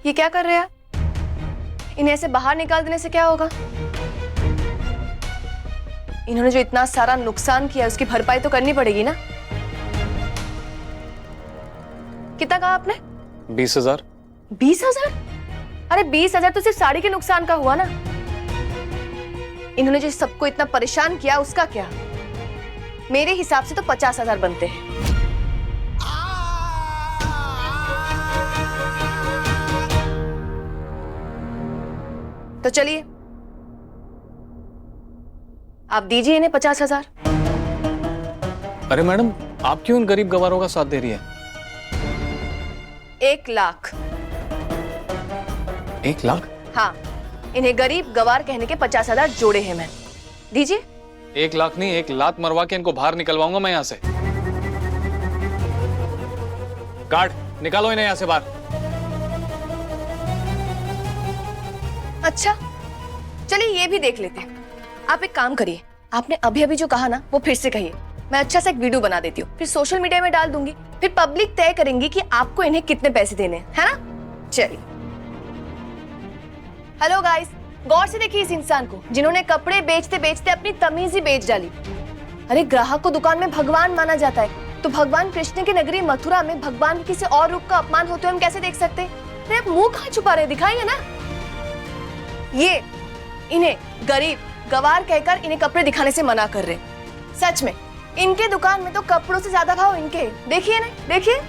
ये क्या कर रहे हैं? इन्हें ऐसे बाहर निकाल देने से क्या होगा? इन्होंने जो इतना सारा नुकसान किया उसकी भरपाई तो करनी पड़ेगी ना। कितना कहा आपने? 20,000। 20,000? अरे 20,000 तो सिर्फ साड़ी के नुकसान का हुआ ना। इन्होंने जो सबको इतना परेशान किया उसका क्या? मेरे हिसाब से तो 50,000 बनते हैं। तो चलिए आप दीजिए इन्हें 50,000। अरे मैडम, आप क्यों इन गरीब गवारों का साथ दे रही है? 1 लाख। 1 लाख? हाँ, इन्हें गरीब गवार कहने के 50,000 जोड़े हैं मैंने। दीजिए। 1 लाख नहीं, 1 लात मरवा के इनको बाहर निकलवाऊंगा मैं यहाँ से। गार्ड, निकालो इन्हें यहाँ से बाहर। अच्छा, चलिए ये भी देख लेते हैं। आप एक काम करिए, आपने अभी अभी जो कहा ना वो फिर से कहिए। मैं अच्छा सा एक वीडियो बना देती हूँ, फिर सोशल मीडिया में डाल दूंगी, फिर पब्लिक तय करेंगी कि आपको इन्हें कितने पैसे देने हैं, है ना? चलिए। हेलो गाइस, गौर से देखिए इस इंसान को जिन्होंने कपड़े बेचते बेचते अपनी तमीज ही बेच डाली। अरे ग्राहक को दुकान में भगवान माना जाता है, तो भगवान कृष्ण की नगरी मथुरा में भगवान के किसी और रूप का अपमान होते हुए हम कैसे देख सकते हैं? अरे आप मुंह कहाँ छुपा रहे, दिखाइए ना। ये इन्हें गरीब गवार कहकर इन्हें कपड़े दिखाने से मना कर रहे। सच में इनके दुकान में तो कपड़ों से ज्यादा भाव इनके। देखिए ना, देखिए।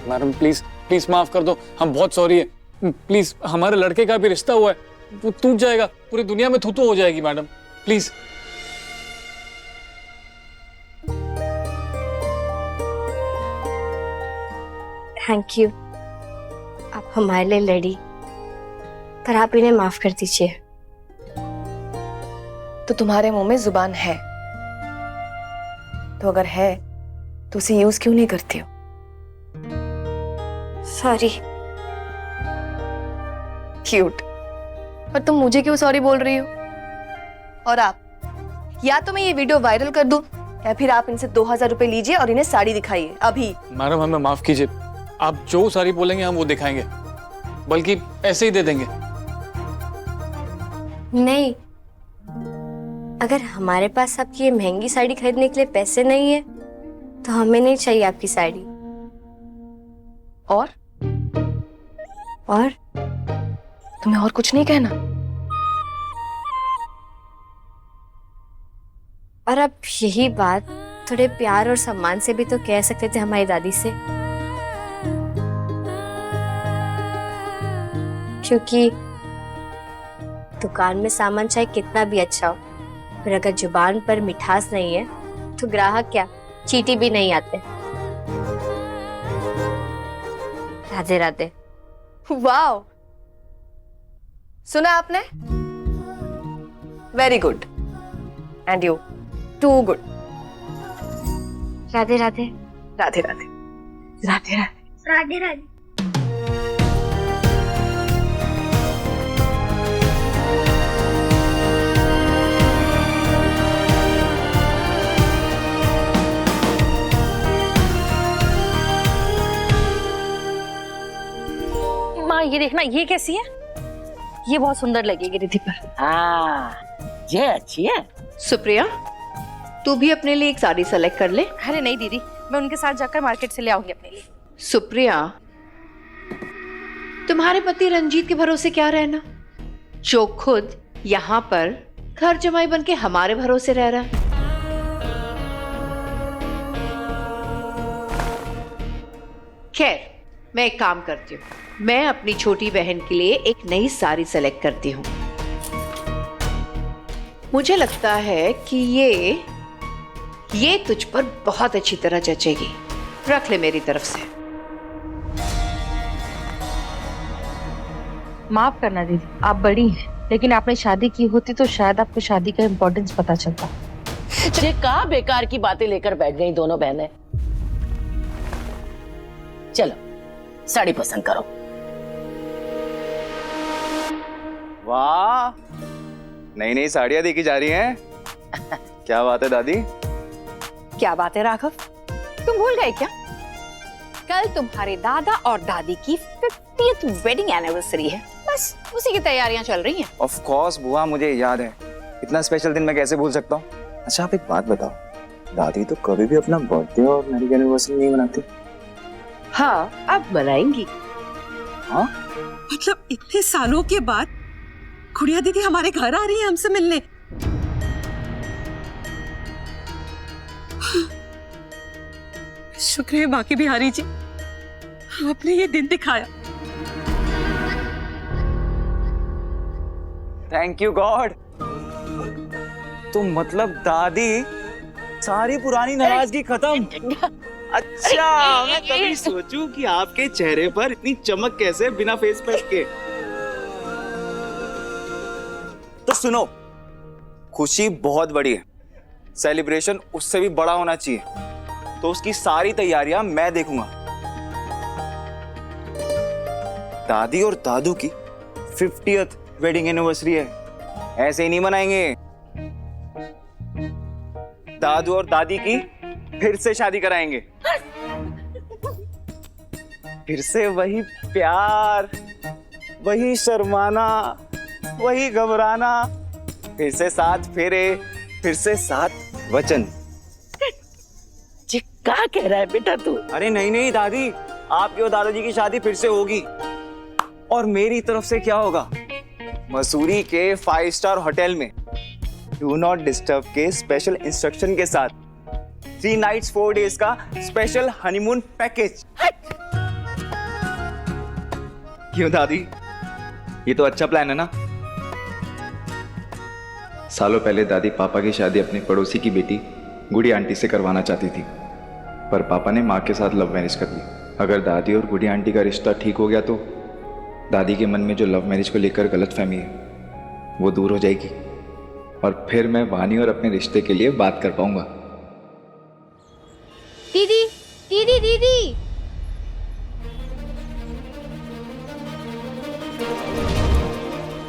मैडम प्लीज प्लीज माफ कर दो, हम बहुत सॉरी है। प्लीज, हमारे लड़के का भी रिश्ता हुआ है, वो टूट जाएगा, पूरी दुनिया में थू-थू हो जाएगी मैडम, प्लीज। थैंक यू, आप हमारे लिए लड़ी, पर आप इन्हें माफ कर दीजिए। तो तुम्हारे मुंह में जुबान है, तो अगर है तो उसे यूज क्यों नहीं करती हो? सॉरी। क्यूट। पर तुम मुझे क्यों सॉरी बोल रही हो? और आप, या तो मैं ये वीडियो वायरल कर दूं या फिर आप इनसे 2,000 रुपए लीजिए और इन्हें साड़ी दिखाइए अभी। मैडम हमें माफ कीजिए, आप जो साड़ी बोलेंगे हम वो दिखाएंगे, बल्कि ऐसे ही दे देंगे। नहीं, अगर हमारे पास आपकी ये महंगी साड़ी खरीदने के लिए पैसे नहीं है तो हमें नहीं चाहिए आपकी साड़ी। और तुम्हें और कुछ नहीं कहना? और अब यही बात थोड़े प्यार और सम्मान से भी तो कह सकते थे हमारी दादी से, क्योंकि दुकान में सामान चाहे कितना भी अच्छा हो, पर अगर जुबान पर मिठास नहीं है तो ग्राहक क्या चींटी भी नहीं आते। राधे राधे। वाओ, सुना आपने? Very good, and you too good. Radhe Radhe. Radhe Radhe. Radhe Radhe. Radhe Radhe. माँ ये देखना, ये कैसी है? ये बहुत सुंदर लगेगी रिद्धि पर। हाँ, ये अच्छी है। सुप्रिया, तू भी अपने लिए एक साड़ी सेलेक्ट कर ले। अरे नहीं दीदी, मैं उनके साथ जाकर मार्केट से ले आऊंगी अपने लिए। सुप्रिया, तुम्हारे पति रंजीत के भरोसे क्या रहना, जो खुद यहाँ पर घर जमाई बन के हमारे भरोसे रह रहा है। खैर, मैं एक काम करती हूँ, मैं अपनी छोटी बहन के लिए एक नई साड़ी सेलेक्ट करती हूँ। मुझे लगता है कि ये तुझ पर बहुत अच्छी तरह जचेगी। रख ले मेरी तरफ से। माफ करना दीदी, आप बड़ी हैं, लेकिन आपने शादी की होती तो शायद आपको शादी का इम्पोर्टेंस पता चलता। ये का बेकार की बातें लेकर बैठ गई दोनों बहनें। चलो साड़ी पसंद करो। वाह, नई नई साड़ियां देखी जा रही हैं। क्या बात है दादी? क्या बात है राघव, तुम भूल गए क्या? कल तुम्हारे दादा और दादी की 50th वेडिंग एनिवर्सरी है, बस उसी की तैयारियां चल रही हैं। ऑफ कोर्स बुआ, मुझे याद है। इतना स्पेशल दिन मैं कैसे भूल सकता हूँ। अच्छा आप एक बात बताओ, दादी तो कभी भी अपना बर्थडे और मैरिज एनिवर्सरी नहीं मनाती। हाँ अब मनाएंगी। हाँ मतलब इतने सालों के बाद गुड़िया दीदी हमारे घर आ रही है हमसे मिलने। शुक्र है बाकी बिहारी जी, आपने ये दिन दिखाया। Thank you God. तो मतलब दादी सारी पुरानी नाराजगी खत्म। अच्छा मैं तभी सोचूं कि आपके चेहरे पर इतनी चमक कैसे बिना फेस पैक के। तो सुनो, खुशी बहुत बड़ी है, सेलिब्रेशन उससे भी बड़ा होना चाहिए, तो उसकी सारी तैयारियां मैं देखूंगा। दादी और दादू की 50th वेडिंग एनिवर्सरी है, ऐसे ही नहीं मनाएंगे। दादू और दादी की फिर से शादी कराएंगे, फिर से वही प्यार, वही शर्माना, वही घबराना, फिर से 7 फेरे, फिर से 7 वचन। जी क्या कह रहा है बेटा तू? अरे नहीं नहीं दादी, आपके और दादाजी की शादी फिर से होगी। और मेरी तरफ से क्या होगा, मसूरी के 5 स्टार होटल में डू नॉट डिस्टर्ब के स्पेशल इंस्ट्रक्शन के साथ 3 नाइट्स 4 डेज का स्पेशल हनीमून पैकेज। क्यों दादी, ये तो अच्छा प्लान है ना। सालों पहले दादी पापा की शादी अपने पड़ोसी की बेटी गुड़ी आंटी से करवाना चाहती थी, पर पापा ने माँ के साथ लव मैरिज कर ली। अगर दादी और गुड़ी आंटी का रिश्ता ठीक हो गया तो दादी के मन में जो लव मैरिज को लेकर गलतफहमी है वो दूर हो जाएगी, और फिर मैं वानी और अपने रिश्ते के लिए बात कर पाऊंगा। दीदी दीदी दीदी,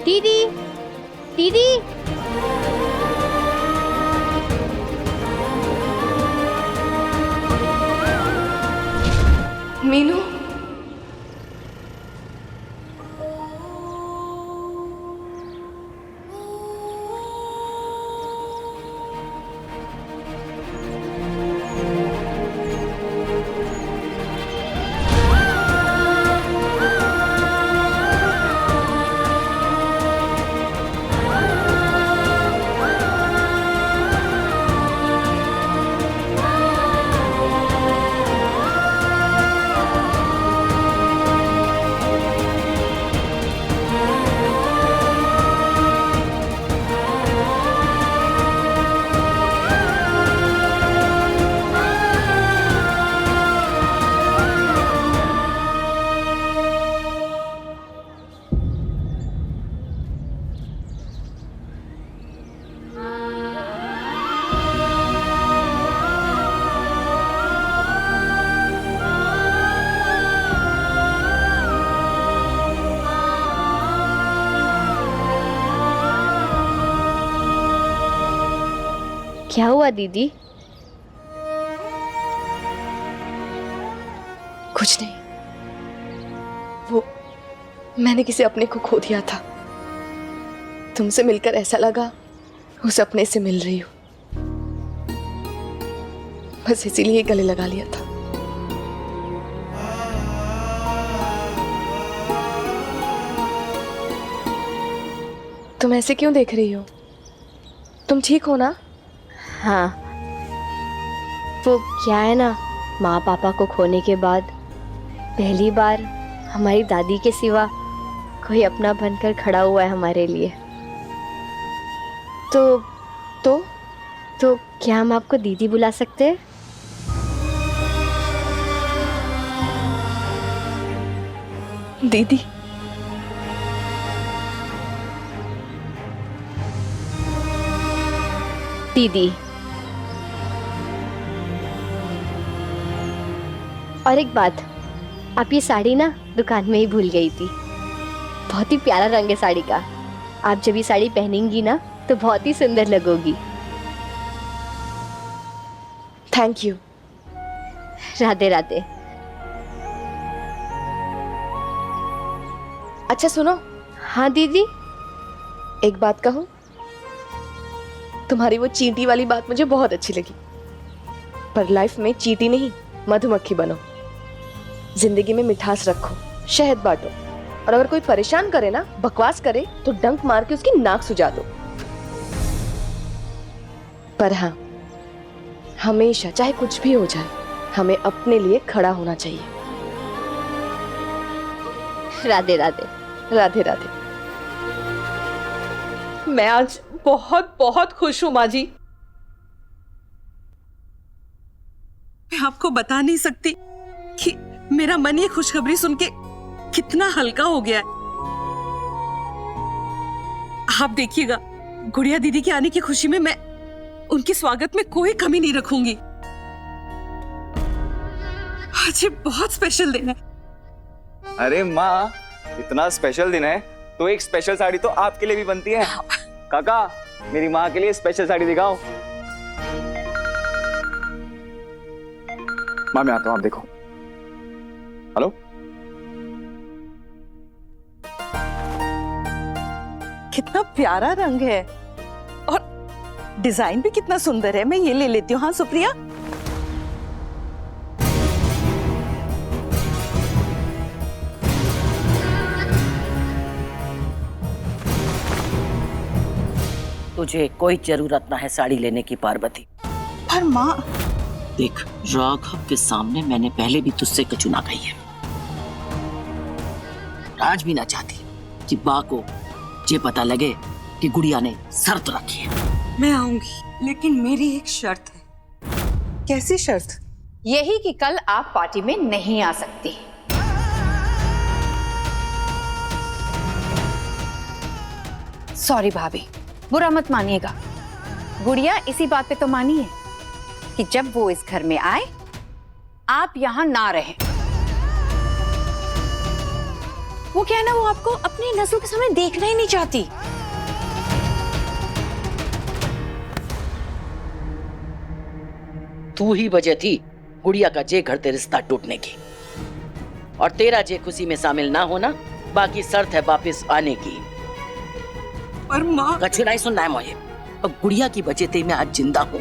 दीदी दीदी, मीनू, क्या हुआ दीदी? कुछ नहीं, वो मैंने किसी अपने को खो दिया था। तुमसे मिलकर ऐसा लगा उस अपने से मिल रही हूं, बस इसीलिए गले लगा लिया था। तुम ऐसे क्यों देख रही हो? तुम ठीक हो ना? हाँ, वो क्या है ना, माँ पापा को खोने के बाद पहली बार हमारी दादी के सिवा कोई अपना बनकर खड़ा हुआ है हमारे लिए। तो क्या हम आपको दीदी बुला सकते हैं? दीदी? दीदी। और एक बात, आप ये साड़ी ना दुकान में ही भूल गई थी। बहुत ही प्यारा रंग है साड़ी का। आप जब ये साड़ी पहनेंगी ना तो बहुत ही सुंदर लगोगी। Thank you. राधे राधे। अच्छा सुनो, हाँ दीदी। एक बात कहूँ, तुम्हारी वो चींटी वाली बात मुझे बहुत अच्छी लगी। पर लाइफ में चींटी नहीं, मधुमक्खी बनो। जिंदगी में मिठास रखो, शहद बांटो, और अगर कोई परेशान करे ना, बकवास करे, तो डंक मार के उसकी नाक सुझा दो। पर हाँ, हमेशा चाहे कुछ भी हो जाए, हमें अपने लिए खड़ा होना चाहिए। राधे राधे। राधे राधे। मैं आज बहुत बहुत खुश हूँ माँ जी। मैं आपको बता नहीं सकती कि मेरा मन ये खुशखबरी सुन के कितना हल्का हो गया है। आप देखिएगा, गुड़िया दीदी के आने की खुशी में मैं उनके स्वागत में कोई कमी नहीं रखूंगी। आज ये बहुत स्पेशल दिन है। अरे माँ, इतना स्पेशल दिन है तो एक स्पेशल साड़ी तो आपके लिए भी बनती है। काका, मेरी माँ के लिए स्पेशल साड़ी दिखाओ। माँ मैं आता हूँ, आप देखो। हेलो, कितना प्यारा रंग है और डिजाइन भी कितना सुंदर है। मैं ये ले लेती हूँ। हाँ सुप्रिया, तुझे कोई जरूरत ना है साड़ी लेने की पार्वती। पर माँ, देख, राघव के सामने मैंने पहले भी तुझसे कचुना गई है। आज भी ना चाहती कि बा को ये पता लगे कि गुड़िया ने शर्त रखी है। मैं आऊंगी, लेकिन मेरी एक शर्त है। कैसी शर्त? यही कि कल आप पार्टी में नहीं आ सकती। सॉरी भाभी, बुरा मत मानिएगा। गुड़िया इसी बात पे तो मानी है कि जब वो इस घर में आए, आप यहां ना रहें। वो क्या है ना, वो आपको अपनी नजरों के सामने देखना ही नहीं चाहती। तू ही वजह थी गुड़िया का जे घर ते रिश्ता टूटने की, और तेरा जे खुशी में शामिल ना होना, बाकी शर्त है वापस आने की। पर माँ, कछु नहीं सुनना है मुझे। और गुड़िया की वजह से मैं आज जिंदा हूँ,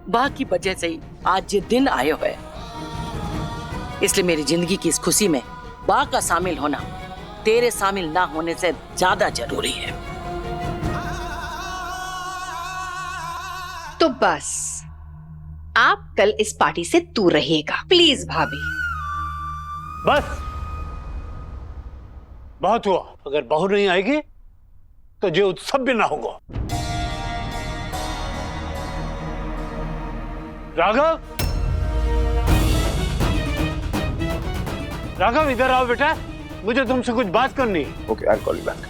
बा की वजह से ही आज ये दिन आए हुए। इसलिए मेरी जिंदगी की इस खुशी में बा का शामिल होना तेरे शामिल ना होने से ज्यादा जरूरी है। तो बस आप कल इस पार्टी से दूर रहिएगा, प्लीज भाभी। बस बहुत हुआ। अगर बहू नहीं आएगी तो जो उत्सव भी ना होगा। राघव, राघव इधर आओ बेटा, मुझे तुमसे कुछ बात करनी है। Okay, I call you back.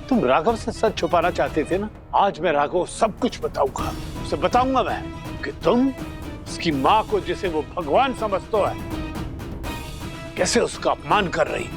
तुम राघव से सच छुपाना चाहते थे ना, आज मैं राघव सब कुछ बताऊंगा। उसे बताऊंगा मैं कि तुम उसकी माँ को, जिसे वो भगवान समझता है, कैसे उसका अपमान कर रही।